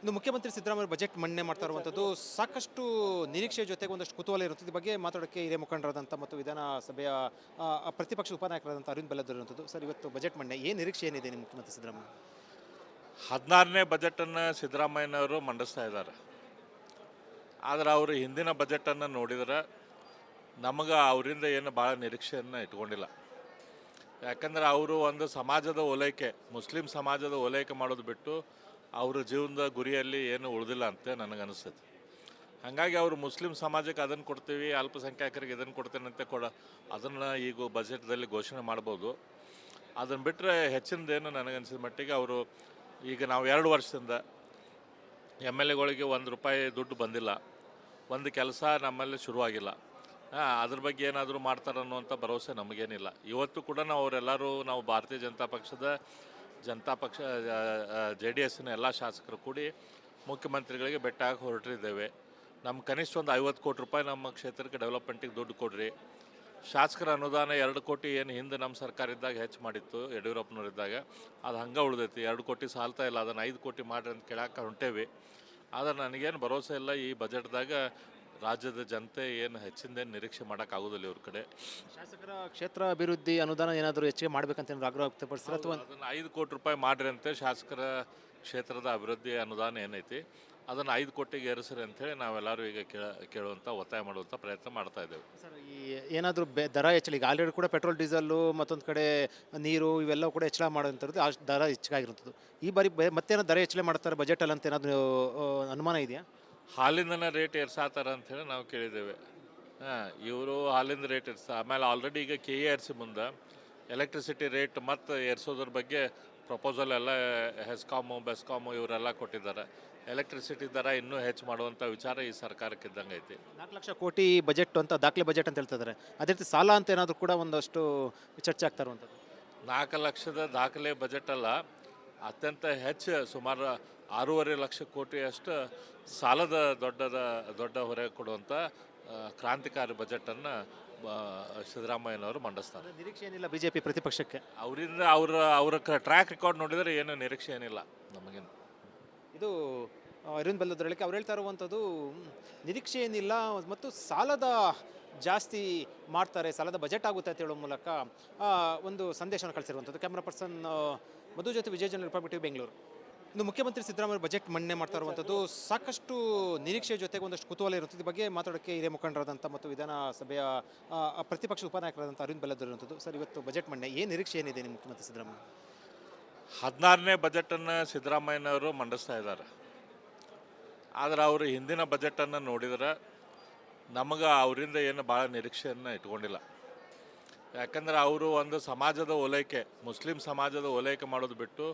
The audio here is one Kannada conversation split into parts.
ಇನ್ನು ಮುಖ್ಯಮಂತ್ರಿ ಸಿದ್ದರಾಮಯ್ಯ ಬಜೆಟ್ ಮಂಡನೆ ಮಾಡ್ತಾ ಇರುವಂಥದ್ದು ಸಾಕಷ್ಟು ನಿರೀಕ್ಷೆ ಜೊತೆಗೆ ಒಂದಷ್ಟು ಕುತೂಹಲ ಇರುತ್ತದೆ. ಈ ಬಗ್ಗೆ ಮಾತಾಡೋಕ್ಕೆ ಹಿರಿಯ ಮುಖಂಡರಾದಂಥ ಮತ್ತು ವಿಧಾನಸಭೆಯ ಪ್ರತಿಪಕ್ಷ ಉಪನಾಯಕರಾದಂಥ ಅರವಿಂದ್ ಬೆಲ್ಲದ್ ಇರುವಂಥದ್ದು. ಸರ್, ಇವತ್ತು ಬಜೆಟ್ ಮಂಡನೆ ಏನು ನಿರೀಕ್ಷೆ ಏನಿದೆ ನಿಮ್ಮ ಮುಖ್ಯಮಂತ್ರಿ ಸಿದ್ದರಾಮಯ್ಯ? 16ನೇ ಬಜೆಟನ್ನು ಸಿದ್ದರಾಮಯ್ಯನವರು ಮಂಡಿಸ್ತಾ ಇದ್ದಾರೆ. ಆದರೆ ಅವರು ಹಿಂದಿನ ಬಜೆಟನ್ನು ನೋಡಿದರೆ ನಮಗೆ ಅವರಿಂದ ಏನು ಭಾಳ ನಿರೀಕ್ಷೆಯನ್ನು ಇಟ್ಕೊಂಡಿಲ್ಲ. ಯಾಕಂದರೆ ಅವರು ಒಂದು ಸಮಾಜದ ಓಲೈಕೆ, ಮುಸ್ಲಿಂ ಸಮಾಜದ ಓಲೈಕೆ ಮಾಡೋದು ಬಿಟ್ಟು ಅವರ ಜೀವನದ ಗುರಿಯಲ್ಲಿ ಏನು ಉಳಿದಿಲ್ಲ ಅಂತ ನನಗನ್ನಿಸ್ತದೆ. ಹಾಗಾಗಿ ಅವರು ಮುಸ್ಲಿಂ ಸಮಾಜಕ್ಕೆ ಅದನ್ನು ಕೊಡ್ತೀವಿ, ಅಲ್ಪಸಂಖ್ಯಾತರಿಗೆ ಇದನ್ನು ಕೊಡ್ತೇನೆ ಅಂತ ಅದನ್ನು ಈಗ ಬಜೆಟ್ದಲ್ಲಿ ಘೋಷಣೆ ಮಾಡ್ಬೋದು. ಅದನ್ನು ಬಿಟ್ಟರೆ ಹೆಚ್ಚಿನದೇನು ನನಗನ್ಸಿದ ಮಟ್ಟಿಗೆ ಅವರು ಈಗ ನಾವು 2 ವರ್ಷದಿಂದ MLAಗಳಿಗೆ ₹1 ದುಡ್ಡು ಬಂದಿಲ್ಲ, ಒಂದು ಕೆಲಸ ನಮ್ಮಲ್ಲಿ ಶುರುವಾಗಿಲ್ಲ. ಅದ್ರ ಬಗ್ಗೆ ಏನಾದರೂ ಮಾಡ್ತಾರೆ ಅನ್ನುವಂಥ ಭರವಸೆ ನಮಗೇನಿಲ್ಲ. ಇವತ್ತು ಕೂಡ ನಾವು ಭಾರತೀಯ ಜನತಾ ಪಕ್ಷ JDSನ ಎಲ್ಲ ಶಾಸಕರು ಕೂಡಿ ಮುಖ್ಯಮಂತ್ರಿಗಳಿಗೆ ಭೇಟಿ ಆಗಿ ಹೊರಟಿದ್ದೇವೆ. ನಮ್ಮ ಕನಿಷ್ಠ ಒಂದು ₹50 ಕೋಟಿ ನಮ್ಮ ಕ್ಷೇತ್ರಕ್ಕೆ ಡೆವಲಪ್ಮೆಂಟಿಗೆ ದುಡ್ಡು ಕೊಡ್ರಿ. ಶಾಸಕರ ಅನುದಾನ 2 ಕೋಟಿ ಏನು ಹಿಂದೆ ನಮ್ಮ ಸರ್ಕಾರ ಇದ್ದಾಗ ಹೆಚ್ಚು ಮಾಡಿತ್ತು, ಯಡಿಯೂರಪ್ಪನವರಿದ್ದಾಗ, ಅದು ಹಂಗೆ ಉಳಿದೈತಿ. 2 ಕೋಟಿ ಸಾಲ್ತಾ ಇಲ್ಲ, ಅದನ್ನು 5 ಕೋಟಿ ಮಾಡಿರಿ ಅಂತ ಕೇಳಕ್ಕೆ ಹೊಂಟೇವಿ. ಆದರೆ ನನಗೇನು ಭರವಸೆ ಇಲ್ಲ ಈ ಬಜೆಟ್ದಾಗ ರಾಜ್ಯದ ಜನತೆ ಏನು ಹೆಚ್ಚಿಂದೇನು ನಿರೀಕ್ಷೆ ಮಾಡೋಕ್ಕಾಗೋದಿಲ್ಲ ಇವ್ರ ಕಡೆ. ಶಾಸಕರ ಕ್ಷೇತ್ರ ಅಭಿವೃದ್ಧಿ ಅನುದಾನ ಏನಾದರೂ ಹೆಚ್ಚಿಗೆ ಮಾಡಬೇಕಂತ ಏನಾದರೂ ಆಗ್ರಹ ವ್ಯಕ್ತಪಡಿಸ್ತಾರೆ ಅಥವಾ ಅದನ್ನು ₹5 ಕೋಟಿ ಮಾಡಿರಿ ಅಂತ ಶಾಸಕರ ಕ್ಷೇತ್ರದ ಅಭಿವೃದ್ಧಿ ಅನುದಾನ ಏನೈತಿ ಅದನ್ನು 5 ಕೋಟಿಗೆ ಏರಿಸ್ರಿ ಅಂಥೇಳಿ ನಾವೆಲ್ಲರೂ ಈಗ ಕೇಳುವಂಥ ಒತ್ತಾಯ ಮಾಡುವಂಥ ಪ್ರಯತ್ನ ಮಾಡ್ತಾ ಇದ್ದೇವೆ. ಸರ್, ಈ ಏನಾದರೂ ದರ ಹೆಚ್ಚಳ, ಈಗ ಆಲ್ರೆಡಿ ಕೂಡ ಪೆಟ್ರೋಲ್ ಡೀಸೆಲ್ಲು ಮತ್ತೊಂದು ಕಡೆ ನೀರು ಇವೆಲ್ಲ ಕೂಡ ಹೆಚ್ಚಳ ಮಾಡೋಂಥದ್ದು, ಆ ದರ ಹೆಚ್ಚಾಗಿರುವಂಥದ್ದು. ಈ ಬಾರಿ ಮತ್ತೇನೋ ದರ ಹೆಚ್ಚಳ ಮಾಡ್ತಾರೆ ಬಜೆಟಲ್ಲಿ ಅಂತ ಏನಾದರೂ ಅನುಮಾನ ಇದೆಯಾ? ಹಾಲಿಂದನ ರೇಟ್ ಏರ್ಸಾತಾರ ಅಂಥೇಳಿ ನಾವು ಕೇಳಿದ್ದೇವೆ. ಇವರು ಹಾಲಿಂದ ರೇಟ್ ಆಮೇಲೆ ಆಲ್ರೆಡಿ ಈಗ KERC ಮುಂದೆ ಎಲೆಕ್ಟ್ರಿಸಿಟಿ ರೇಟ್ ಮತ್ತು ಏರ್ಸೋದ್ರ ಬಗ್ಗೆ ಪ್ರಪೋಸಲ್ ಎಲ್ಲ ಬೆಸ್ಕಾಮು ಇವರೆಲ್ಲ ಕೊಟ್ಟಿದ್ದಾರೆ. ಎಲೆಕ್ಟ್ರಿಸಿಟಿ ದರ ಇನ್ನೂ ಹೆಚ್ಚು ಮಾಡುವಂಥ ವಿಚಾರ ಈ ಸರ್ಕಾರಕ್ಕೆ ಇದ್ದಂಗೆ ಐತಿ. 4 ಲಕ್ಷ ಕೋಟಿ ಬಜೆಟ್ ಅಂತ ದಾಖಲೆ ಬಜೆಟ್ ಅಂತ ಹೇಳ್ತಿದ್ದಾರೆ. ಅದೇ ರೀತಿ ಸಾಲ ಅಂತ ಏನಾದರೂ ಕೂಡ ಒಂದಷ್ಟು ಚರ್ಚೆ ಆಗ್ತಾ ಇರುವಂಥದ್ದು. 4 ಲಕ್ಷದ ದಾಖಲೆ ಬಜೆಟ್ ಅಲ್ಲ, ಅತ್ಯಂತ ಹೆಚ್ಚು ಸುಮಾರು 6.5 ಲಕ್ಷ ಕೋಟಿಯಷ್ಟು ಸಾಲದ ದೊಡ್ಡ ಹೊರೆ ಕೊಡುವಂಥ ಕ್ರಾಂತಿಕಾರಿ ಬಜೆಟನ್ನು ಸಿದ್ದರಾಮಯ್ಯನವರು ಮಂಡಿಸ್ತಾರೆ. ನಿರೀಕ್ಷೆ ಏನಿಲ್ಲ BJP ಪ್ರತಿಪಕ್ಷಕ್ಕೆ ಅವರಿಂದ ಅವರ ಟ್ರ್ಯಾಕ್ ರೆಕಾರ್ಡ್ ನೋಡಿದರೆ ಏನು ನಿರೀಕ್ಷೆ ಏನಿಲ್ಲ ನಮಗೇನು. ಇದು ಅರವಿಂದ್ ಬೆಲ್ಲದ್ ಹೇಳಿಕೆ. ಅವ್ರು ಹೇಳ್ತಾ ಇರುವಂಥದ್ದು ನಿರೀಕ್ಷೆ ಏನಿಲ್ಲ ಮತ್ತು ಸಾಲದ ಜಾಸ್ತಿ ಮಾಡ್ತಾರೆ, ಸಾಲದ ಬಜೆಟ್ ಆಗುತ್ತೆ ಅಂತ ಹೇಳೋ ಮೂಲಕ ಒಂದು ಸಂದೇಶವನ್ನು ಕಳಿಸಿರುವಂಥದ್ದು. ಕ್ಯಾಮ್ರಾ ಪರ್ಸನ್ ಮಧು ಜೊತೆ ವಿಜಯ ಜನ, ರಿಪಬ್ಲಿಕ್ ಟಿವಿ, ಬೆಂಗಳೂರು. ಇನ್ನು ಮುಖ್ಯಮಂತ್ರಿ ಸಿದ್ದರಾಮಯ್ಯ ಬಜೆಟ್ ಮಂಡನೆ ಮಾಡ್ತಾ ಇರುವಂಥದ್ದು ಸಾಕಷ್ಟು ನಿರೀಕ್ಷೆ ಜೊತೆಗೆ ಒಂದಷ್ಟು ಕುತೂಹಲ ಇರುತ್ತದೆ. ಈ ಬಗ್ಗೆ ಮಾತಾಡೋಕ್ಕೆ ಹಿರಿಯ ಮುಖಂಡರಾದಂಥ ಮತ್ತು ವಿಧಾನಸಭೆಯ ಪ್ರತಿಪಕ್ಷ ಉಪನಾಯಕರಾದಂಥ ಅರವಿಂದ್ ಬೆಲ್ಲದ್ ಇರುವಂಥದ್ದು. ಸರ್, ಇವತ್ತು ಬಜೆಟ್ ಮಂಡನೆ ಏನು ನಿರೀಕ್ಷೆ ಏನಿದೆ ನಿಮ್ಮ ಮುಖ್ಯಮಂತ್ರಿ ಸಿದ್ದರಾಮಯ್ಯ? 16ನೇ ಬಜೆಟನ್ನು ಸಿದ್ದರಾಮಯ್ಯನವರು ಮಂಡಿಸ್ತಾ ಇದ್ದಾರೆ. ಆದರೆ ಅವರು ಹಿಂದಿನ ಬಜೆಟನ್ನು ನೋಡಿದರೆ ನಮಗೆ ಅವರಿಂದ ಏನು ಭಾಳ ನಿರೀಕ್ಷೆಯನ್ನು ಇಟ್ಕೊಂಡಿಲ್ಲ. ಯಾಕಂದರೆ ಅವರು ಒಂದು ಸಮಾಜದ ಓಲೈಕೆ, ಮುಸ್ಲಿಂ ಸಮಾಜದ ಓಲೈಕೆ ಮಾಡೋದು ಬಿಟ್ಟು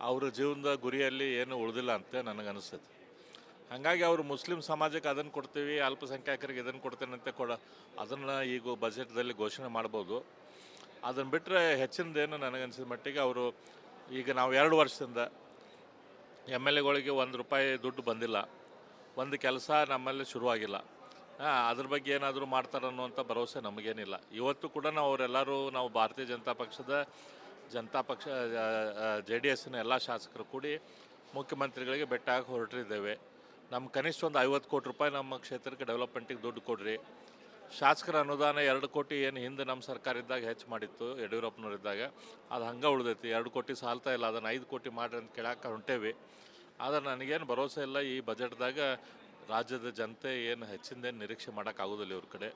ಅವರ ಜೀವನದ ಗುರಿಯಲ್ಲಿ ಏನು ಉಳಿದಿಲ್ಲ ಅಂತ ನನಗನ್ನಿಸ್ತದೆ. ಹಾಗಾಗಿ ಅವರು ಮುಸ್ಲಿಂ ಸಮಾಜಕ್ಕೆ ಅದನ್ನು ಕೊಡ್ತೀವಿ, ಅಲ್ಪಸಂಖ್ಯಾತರಿಗೆ ಇದನ್ನು ಕೊಡ್ತೇನೆ ಅಂತ ಅದನ್ನು ಈಗ ಬಜೆಟ್ದಲ್ಲಿ ಘೋಷಣೆ ಮಾಡ್ಬೋದು. ಅದನ್ನು ಬಿಟ್ಟರೆ ಹೆಚ್ಚಿನದೇನು ನನಗನ್ಸಿದ ಮಟ್ಟಿಗೆ ಅವರು ಈಗ ನಾವು 2 ವರ್ಷದಿಂದ MLAಗಳಿಗೆ ₹1 ದುಡ್ಡು ಬಂದಿಲ್ಲ, ಒಂದು ಕೆಲಸ ನಮ್ಮಲ್ಲಿ ಶುರುವಾಗಿಲ್ಲ. ಅದ್ರ ಬಗ್ಗೆ ಏನಾದರೂ ಮಾಡ್ತಾರೆ ಅನ್ನುವಂಥ ಭರವಸೆ ನಮಗೇನಿಲ್ಲ. ಇವತ್ತು ಕೂಡ ನಾವು ಭಾರತೀಯ ಜನತಾ ಪಕ್ಷ JDSನ ಎಲ್ಲ ಶಾಸಕರು ಕೂಡಿ ಮುಖ್ಯಮಂತ್ರಿಗಳಿಗೆ ಭೇಟಿ ಆಗಿ ಹೊರಟಿದ್ದೇವೆ. ನಮ್ಮ ಕನಿಷ್ಠ ಒಂದು ₹50 ಕೋಟಿ ನಮ್ಮ ಕ್ಷೇತ್ರಕ್ಕೆ ಡೆವಲಪ್ಮೆಂಟಿಗೆ ದುಡ್ಡು ಕೊಡ್ರಿ. ಶಾಸಕರ ಅನುದಾನ 2 ಕೋಟಿ ಏನು ಹಿಂದೆ ನಮ್ಮ ಸರ್ಕಾರ ಇದ್ದಾಗ ಹೆಚ್ಚು ಮಾಡಿತ್ತು, ಯಡಿಯೂರಪ್ಪನವರಿದ್ದಾಗ, ಅದು ಹಂಗೆ ಉಳಿದೈತಿ. 2 ಕೋಟಿ ಸಾಲ್ತಾ ಇಲ್ಲ, ಅದನ್ನು 5 ಕೋಟಿ ಮಾಡಿರಿ ಅಂತ ಕೇಳಕ್ಕೆ ಹೊಂಟೇವಿ. ಆದರೆ ನನಗೇನು ಭರವಸೆ ಇಲ್ಲ ಈ ಬಜೆಟ್ದಾಗ ರಾಜ್ಯದ ಜನತೆ ಏನು ಹೆಚ್ಚಿಂದೇನು ನಿರೀಕ್ಷೆ ಮಾಡೋಕ್ಕಾಗೋದಿಲ್ಲ ಇವ್ರ ಕಡೆ.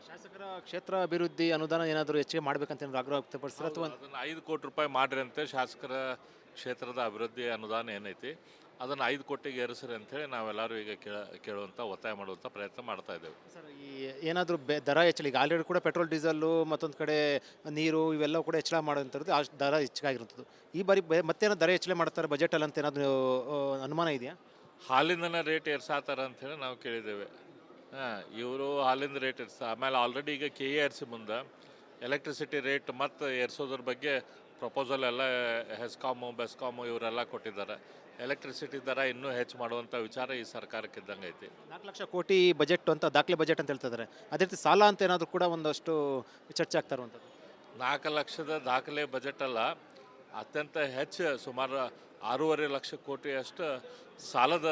ಶಾಸಕರ ಕ್ಷೇತ್ರ ಅಭಿವೃದ್ಧಿ ಅನುದಾನ ಏನಾದರೂ ಹೆಚ್ಚಿಗೆ ಮಾಡಬೇಕಂತ ಏನಾದರೂ ಆಗ್ರಹ ವ್ಯಕ್ತಪಡಿಸ್ತಾರೆ ಅಥವಾ ಅದನ್ನು ₹5 ಕೋಟಿ ಮಾಡಿರಿ ಅಂತ ಶಾಸಕರ ಕ್ಷೇತ್ರದ ಅಭಿವೃದ್ಧಿ ಅನುದಾನ ಏನೈತಿ ಅದನ್ನು 5 ಕೋಟಿಗೆ ಏರಿಸ್ರಿ ಅಂಥೇಳಿ ನಾವೆಲ್ಲರೂ ಈಗ ಕೇಳುವಂಥ ಒತ್ತಾಯ ಮಾಡುವಂಥ ಪ್ರಯತ್ನ ಮಾಡ್ತಾ ಇದ್ದೇವೆ. ಸರ್, ಈ ಏನಾದರೂ ದರ ಹೆಚ್ಚಳ, ಈಗ ಆಲ್ರೆಡಿ ಕೂಡ ಪೆಟ್ರೋಲ್ ಡೀಸೆಲ್ಲು ಮತ್ತೊಂದು ಕಡೆ ನೀರು ಇವೆಲ್ಲ ಕೂಡ ಹೆಚ್ಚಳ ಮಾಡೋಂಥದ್ದು, ಆ ದರ ಹೆಚ್ಚಾಗಿರುವಂಥದ್ದು. ಈ ಬಾರಿ ಮತ್ತೇನೋ ದರ ಹೆಚ್ಚಳ ಮಾಡ್ತಾರೆ ಬಜೆಟಲ್ಲಿ ಅಂತ ಏನಾದರೂ ಅನುಮಾನ ಇದೆಯಾ? ಹಾಲಿಂದನ ರೇಟ್ ಏರ್ಸಾತಾರ ಅಂಥೇಳಿ ನಾವು ಕೇಳಿದ್ದೇವೆ. ಇವರು ಹಾಲಿಂದ ರೇಟ್ ಆಮೇಲೆ ಆಲ್ರೆಡಿ ಈಗ KERC ಮುಂದೆ ಎಲೆಕ್ಟ್ರಿಸಿಟಿ ರೇಟ್ ಮತ್ತು ಏರ್ಸೋದ್ರ ಬಗ್ಗೆ ಪ್ರಪೋಸಲ್ ಎಲ್ಲ ಬೆಸ್ಕಾಮು ಇವರೆಲ್ಲ ಕೊಟ್ಟಿದ್ದಾರೆ. ಎಲೆಕ್ಟ್ರಿಸಿಟಿ ದರ ಇನ್ನೂ ಹೆಚ್ಚು ಮಾಡುವಂಥ ವಿಚಾರ ಈ ಸರ್ಕಾರಕ್ಕೆ ಇದ್ದಂಗೆ ಐತಿ. 4 ಲಕ್ಷ ಕೋಟಿ ಬಜೆಟ್ ಅಂತ ದಾಖಲೆ ಬಜೆಟ್ ಅಂತ ಹೇಳ್ತಿದ್ದಾರೆ. ಅದೇ ರೀತಿ ಸಾಲ ಅಂತ ಏನಾದರೂ ಕೂಡ ಒಂದಷ್ಟು ಚರ್ಚೆ ಆಗ್ತಾ ಇರುವಂಥದ್ದು. 4 ಲಕ್ಷದ ದಾಖಲೆ ಬಜೆಟ್ ಅಲ್ಲ, ಅತ್ಯಂತ ಹೆಚ್ಚು ಸುಮಾರು 6.5 ಲಕ್ಷ ಕೋಟಿಯಷ್ಟು ಸಾಲದ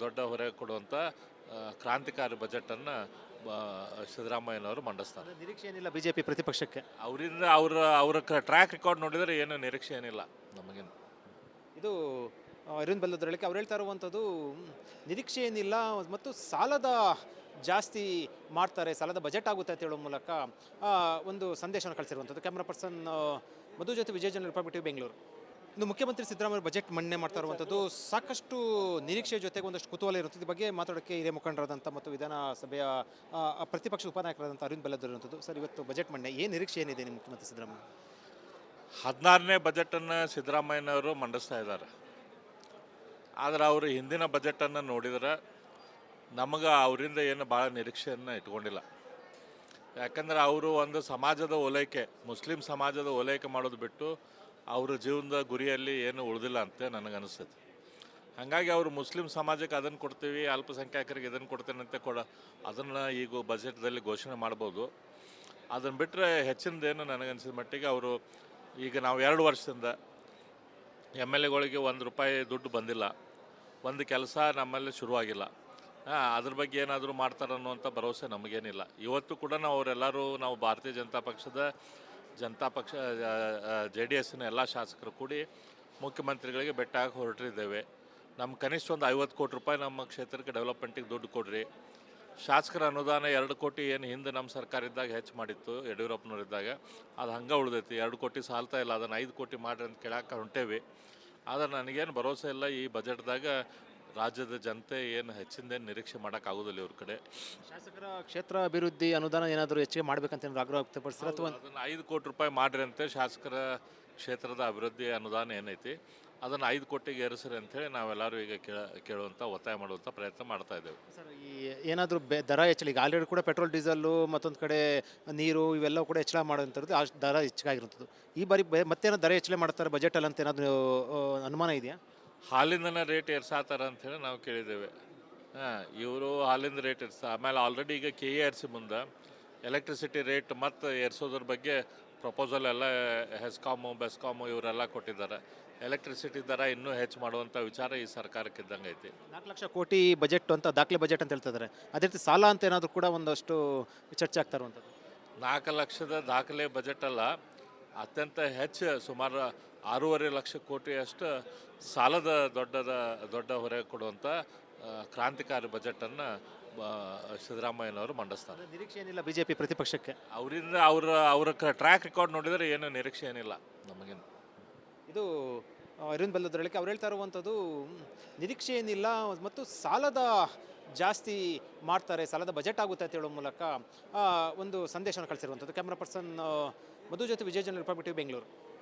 ದೊಡ್ಡ ಹೊರೆ ಕೊಡುವಂಥ ಕ್ರಾಂತಿಕಾರಿ ಬಜೆಟನ್ನು ಸಿದ್ದರಾಮಯ್ಯನವರು ಮಂಡಿಸ್ತಾರೆ. ನಿರೀಕ್ಷೆ ಏನಿಲ್ಲ ಬಿಜೆಪಿ ಪ್ರತಿಪಕ್ಷಕ್ಕೆ. ಅವರಿಂದ ಅವರ ಟ್ರ್ಯಾಕ್ ರೆಕಾರ್ಡ್ ನೋಡಿದರೆ ಏನು ನಿರೀಕ್ಷೆ ಏನಿಲ್ಲ ನಮಗೇನು. ಇದು ಅರವಿಂದ್ ಬೆಲ್ಲದ್ರ ಹೇಳಿಕೆ. ಅವ್ರು ಹೇಳ್ತಾ ಇರುವಂಥದ್ದು ನಿರೀಕ್ಷೆ ಏನಿಲ್ಲ ಮತ್ತು ಸಾಲದ ಜಾಸ್ತಿ ಮಾಡ್ತಾರೆ, ಸಾಲದ ಬಜೆಟ್ ಆಗುತ್ತೆ ಅಂತ ಹೇಳೋ ಮೂಲಕ ಒಂದು ಸಂದೇಶವನ್ನು ಕಳಿಸಿರುವಂಥದ್ದು. ಕ್ಯಾಮ್ರಾ ಪರ್ಸನ್ ಮಧು ಜೊತೆ ವಿಜಯ ಜನ, ರಿಪಬ್ಲಿಕ್ ಟಿವಿ, ಬೆಂಗಳೂರು. ಇನ್ನು ಮುಖ್ಯಮಂತ್ರಿ ಸಿದ್ದರಾಮಯ್ಯ ಬಜೆಟ್ ಮಂಡನೆ ಮಾಡ್ತಾ ಇರುವಂಥದ್ದು ಸಾಕಷ್ಟು ನಿರೀಕ್ಷೆ ಜೊತೆಗೆ ಒಂದಷ್ಟು ಕುತೂಹಲ ಇರುತ್ತದೆ. ಈ ಬಗ್ಗೆ ಮಾತಾಡೋಕ್ಕೆ ಹಿರಿಯ ಮುಖಂಡರಾದಂಥ ಮತ್ತು ವಿಧಾನಸಭೆಯ ಪ್ರತಿಪಕ್ಷ ಉಪನಾಯಕರಾದಂಥ ಅರವಿಂದ್ ಬೆಲ್ಲದ್ರ ಇರುವಂಥದ್ದು. ಸರ್, ಇವತ್ತು ಬಜೆಟ್ ಮಂಡನೆ ಏನು ನಿರೀಕ್ಷೆ ಏನಿದೆ ನಿಮ್ಮ ಮುಖ್ಯಮಂತ್ರಿ ಸಿದ್ದರಾಮಯ್ಯ? 16ನೇ ಬಜೆಟನ್ನು ಸಿದ್ದರಾಮಯ್ಯನವರು ಮಂಡಿಸ್ತಾ ಇದ್ದಾರೆ. ಆದರೆ ಅವರು ಹಿಂದಿನ ಬಜೆಟನ್ನು ನೋಡಿದರೆ ನಮಗೆ ಅವರಿಂದ ಏನು ಭಾಳ ನಿರೀಕ್ಷೆಯನ್ನು ಇಟ್ಕೊಂಡಿಲ್ಲ. ಯಾಕಂದರೆ ಅವರು ಒಂದು ಸಮಾಜದ ಓಲೈಕೆ, ಮುಸ್ಲಿಂ ಸಮಾಜದ ಓಲೈಕೆ ಮಾಡೋದು ಬಿಟ್ಟು ಅವರ ಜೀವನದ ಗುರಿಯಲ್ಲಿ ಏನು ಉಳಿದಿಲ್ಲ ಅಂತ ನನಗನ್ನಿಸ್ತದೆ. ಹಾಗಾಗಿ ಅವರು ಮುಸ್ಲಿಂ ಸಮಾಜಕ್ಕೆ ಅದನ್ನು ಕೊಡ್ತೀವಿ, ಅಲ್ಪಸಂಖ್ಯಾತರಿಗೆ ಇದನ್ನು ಕೊಡ್ತೇನೆ ಅಂತ ಅದನ್ನು ಈಗ ಬಜೆಟ್ದಲ್ಲಿ ಘೋಷಣೆ ಮಾಡ್ಬೋದು. ಅದನ್ನು ಬಿಟ್ಟರೆ ಹೆಚ್ಚಿನದೇನು ನನಗನ್ಸಿದ ಮಟ್ಟಿಗೆ ಅವರು ಈಗ ನಾವು 2 ವರ್ಷದಿಂದ MLAಗಳಿಗೆ ₹1 ದುಡ್ಡು ಬಂದಿಲ್ಲ, ಒಂದು ಕೆಲಸ ನಮ್ಮಲ್ಲಿ ಶುರುವಾಗಿಲ್ಲ. ಅದ್ರ ಬಗ್ಗೆ ಏನಾದರೂ ಮಾಡ್ತಾರೆ ಅನ್ನುವಂಥ ಭರವಸೆ ನಮಗೇನಿಲ್ಲ. ಇವತ್ತು ಕೂಡ ನಾವು ಭಾರತೀಯ ಜನತಾ ಪಕ್ಷ JDSನ ಎಲ್ಲ ಶಾಸಕರು ಕೂಡಿ ಮುಖ್ಯಮಂತ್ರಿಗಳಿಗೆ ಬೆಟ್ಟಾಗಿ ಹೊರಟಿದ್ದೇವೆ. ನಮ್ಮ ಕನಿಷ್ಠ ಒಂದು ₹50 ಕೋಟಿ ನಮ್ಮ ಕ್ಷೇತ್ರಕ್ಕೆ ಡೆವಲಪ್ಮೆಂಟಿಗೆ ದುಡ್ಡು ಕೊಡ್ರಿ. ಶಾಸಕರ ಅನುದಾನ 2 ಕೋಟಿ ಏನು ಹಿಂದೆ ನಮ್ಮ ಸರ್ಕಾರ ಇದ್ದಾಗ ಹೆಚ್ಚು ಮಾಡಿತ್ತು, ಯಡಿಯೂರಪ್ಪನವರಿದ್ದಾಗ, ಅದು ಹಂಗೆ ಉಳಿದೈತಿ. 2 ಕೋಟಿ ಸಾಲ್ತಾ ಇಲ್ಲ, ಅದನ್ನು 5 ಕೋಟಿ ಮಾಡಿರಿ ಅಂತ ಕೇಳಕ್ಕೆ ಹೊಂಟೇವಿ. ಆದರೆ ನನಗೇನು ಭರವಸೆ ಇಲ್ಲ ಈ ಬಜೆಟ್ದಾಗ ರಾಜ್ಯದ ಜನತೆ ಏನು ಹೆಚ್ಚಿಂದೇನು ನಿರೀಕ್ಷೆ ಮಾಡೋಕ್ಕಾಗೋದಿಲ್ಲ ಇವ್ರ ಕಡೆ. ಶಾಸಕರ ಕ್ಷೇತ್ರ ಅಭಿವೃದ್ಧಿ ಅನುದಾನ ಏನಾದರೂ ಹೆಚ್ಚಿಗೆ ಮಾಡಬೇಕಂತ ಏನಾದರೂ ಆಗ್ರಹ ವ್ಯಕ್ತಪಡಿಸ್ತಾರೆ ಅಥವಾ ಅದನ್ನು ₹5 ಕೋಟಿ ಮಾಡಿರಿ ಅಂತೆ ಶಾಸಕರ ಕ್ಷೇತ್ರದ ಅಭಿವೃದ್ಧಿ ಅನುದಾನ ಏನೈತಿ ಅದನ್ನು 5 ಕೋಟಿಗೆ ಏರಿಸ್ರಿ ಅಂಥೇಳಿ ನಾವೆಲ್ಲರೂ ಈಗ ಕೇಳುವಂಥ ಒತ್ತಾಯ ಮಾಡುವಂಥ ಪ್ರಯತ್ನ ಮಾಡ್ತಾ ಇದ್ದೇವೆ. ಸರ್, ಈ ಏನಾದರೂ ದರ ಹೆಚ್ಚಳ, ಈಗ ಆಲ್ರೆಡಿ ಕೂಡ ಪೆಟ್ರೋಲ್ ಡೀಸೆಲ್ಲು ಮತ್ತೊಂದು ಕಡೆ ನೀರು ಇವೆಲ್ಲ ಕೂಡ ಹೆಚ್ಚಳ ಮಾಡೋಂಥದ್ದು ಆ ದರ ಹೆಚ್ಚಾಗಿರುವಂಥದ್ದು. ಈ ಬಾರಿ ಮತ್ತೇನೋ ದರ ಹೆಚ್ಚಳ ಮಾಡ್ತಾರೆ ಬಜೆಟಲ್ಲಿ ಅಂತ ಏನಾದರೂ ಅನುಮಾನ ಇದೆಯಾ? ಹಾಲಿಂದನೇ ರೇಟ್ ಏರ್ಸಾತಾರ ಅಂಥೇಳಿ ನಾವು ಕೇಳಿದ್ದೇವೆ. ಇವರು ಹಾಲಿಂದ ರೇಟ್ ಆಮೇಲೆ ಆಲ್ರೆಡಿ ಈಗ KERC ಮುಂದೆ ಎಲೆಕ್ಟ್ರಿಸಿಟಿ ರೇಟ್ ಮತ್ತು ಏರ್ಸೋದ್ರ ಬಗ್ಗೆ ಪ್ರಪೋಸಲ್ ಎಲ್ಲ ಬೆಸ್ಕಾಮು ಇವರೆಲ್ಲ ಕೊಟ್ಟಿದ್ದಾರೆ. ಎಲೆಕ್ಟ್ರಿಸಿಟಿ ದರ ಇನ್ನೂ ಹೆಚ್ಚು ಮಾಡುವಂಥ ವಿಚಾರ ಈ ಸರ್ಕಾರಕ್ಕೆ ಇದ್ದಂಗೆ ಐತಿ. 4 ಲಕ್ಷ ಕೋಟಿ ಬಜೆಟ್ ಅಂತ ದಾಖಲೆ ಬಜೆಟ್ ಅಂತ ಹೇಳ್ತಿದ್ದಾರೆ. ಅದೇ ರೀತಿ ಸಾಲ ಅಂತ ಏನಾದರೂ ಕೂಡ ಒಂದಷ್ಟು ಚರ್ಚೆ ಆಗ್ತಾ ಇರುವಂಥದ್ದು. 4 ಲಕ್ಷದ ದಾಖಲೆ ಬಜೆಟ್ ಅಲ್ಲ, ಅತ್ಯಂತ ಹೆಚ್ಚು ಸುಮಾರು 6.5 ಲಕ್ಷ ಕೋಟಿಯಷ್ಟು ಸಾಲದ ದೊಡ್ಡ ಹೊರೆ ಕೊಡುವಂಥ ಕ್ರಾಂತಿಕಾರಿ ಬಜೆಟನ್ನು ಸಿದ್ದರಾಮಯ್ಯನವರು ಮಂಡಿಸ್ತಾರೆ. ನಿರೀಕ್ಷೆ ಏನಿಲ್ಲ ಬಿಜೆಪಿ ಪ್ರತಿಪಕ್ಷಕ್ಕೆ. ಅವರಿಂದ ಅವರ ಟ್ರ್ಯಾಕ್ ರೆಕಾರ್ಡ್ ನೋಡಿದರೆ ಏನು ನಿರೀಕ್ಷೆ ಏನಿಲ್ಲ ನಮಗೇನು. ಇದು ಅರವಿಂದ್ ಬೆಲ್ಲದ್ರ ಹೇಳಿಕೆ. ಅವ್ರು ಹೇಳ್ತಾ ಇರುವಂಥದ್ದು ನಿರೀಕ್ಷೆ ಏನಿಲ್ಲ ಮತ್ತು ಸಾಲದ ಜಾಸ್ತಿ ಮಾಡ್ತಾರೆ, ಸಾಲದ ಬಜೆಟ್ ಆಗುತ್ತೆ ಅಂತ ಹೇಳೋ ಮೂಲಕ ಒಂದು ಸಂದೇಶವನ್ನು ಕಳಿಸಿರುವಂಥದ್ದು. ಕ್ಯಾಮ್ರಾ ಪರ್ಸನ್ ಮಧು ಜೊತೆ ವಿಜಯ ಜನ, ರಿಪಬ್ಲಿಕ್ ಟಿವಿ, ಬೆಂಗಳೂರು.